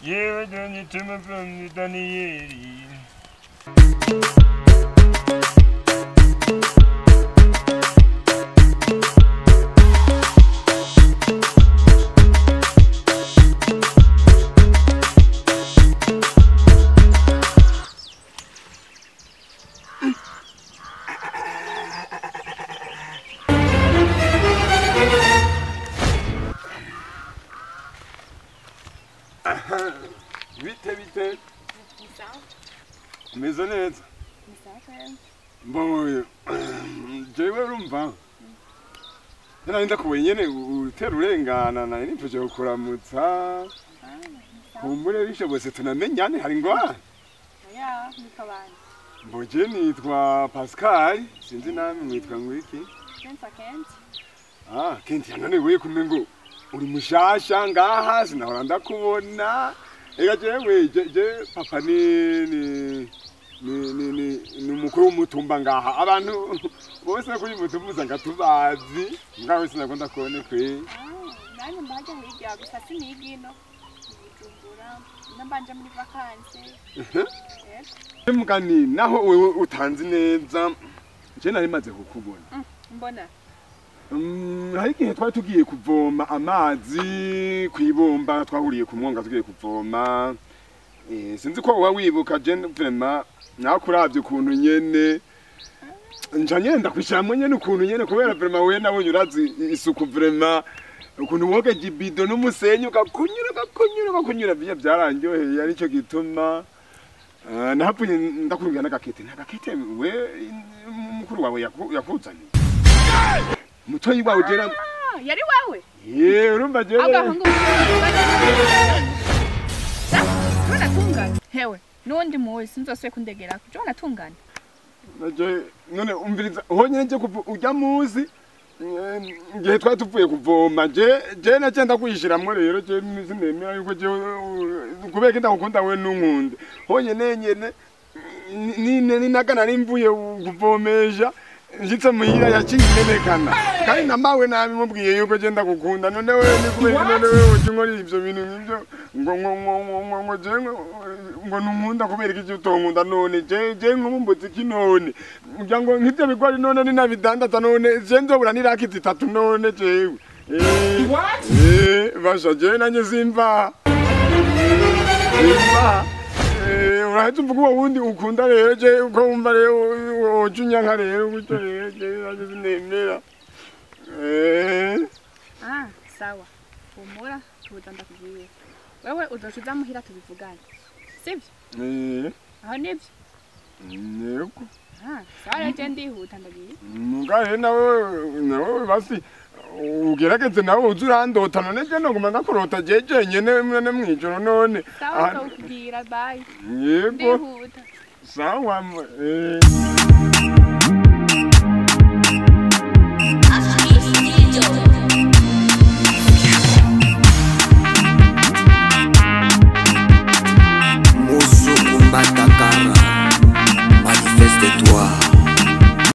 yewe donituma from Danieli. Vite. Meze neza. Mboyo. Jewe urumva. Nari ndakubuye nyene utera urengana nari nipfuje kukuramutsa. Kumbure bishobotse tunamenyane hari ngwa. Oya, nikabanje. Mboje nitwa Pascal, sinzi namwe mwitwa ngwiki. Kenti yanone we kumengo uri mushasha ngaha sinahora ndakubona. Ega jewe papa ni umukuru w'umutumba ngaha abantu bose kuri mutumbuza ngatubazi ngawe sinakunda kubone kwe. Nani mbaje hirya gusa sinigino Bujumbura nambanje muri vacances. Mugani naho wewe utanzi neza je nari maze kukubona. Mbona hari igihe twari tugiye kuvoma amazi kwibomba twahuriye ku mwonga tugiye kuvoma sinzi ko uba wibuka je vraiment nakuravye ukuntu nyene nja nyenda kwishamwe nyene ukuntu nyene kubera vraiment we nabonye urazi isuku vraiment ukuntu wogeje ibido n'umusenyi ukakunyura biye byarandyoheye arico gituma nahapunye ndakurungira n'agakete we mukuru wawe yakuzaniye Mutoyi wawe jera yari wawe urumva je agahungu Jona tungana hewe nundi muwe sinzose kundegera Jona tungana naje none umviriza honyene nje ujya muzi ngiye twari tuvuye kuvoma je nagenda kwishiramwe rero je sinemera yuko je kubeka ndakukunda we n'unkunde honyene nyene ni nagana nimvuye kuvomesha Njitse muhira yacingenekana kandi namawe nabi mubwiye yuko je ndakukunda none wewe ni kubera none wewe ukinkora ivyo bintu nk'ivyo ngo je ngo nunkunda kubera iki utonkunda none je nk'umumbuzi kinone kugira ngo nk'ivyo bigwari none ni nabidandaza none je nzobura n'iraki zitatu none jewe basha je nanye simva urahita uvuga uwo wundi ukunda rero je uko wumva rero wojunya nka rero gutyo rero je naje sinemera sawa umura tuza ndakubwiye wewe uzocuza muhira tubivugane sivyo aho nivyo yego sawa je ndihuta ndagiye mugahe nawe basi ugerageze nawe uzurandota none je noguma ndakurota jeje nyene mwene mwijoro none sawa ukubwira bye yego ndihuta sawa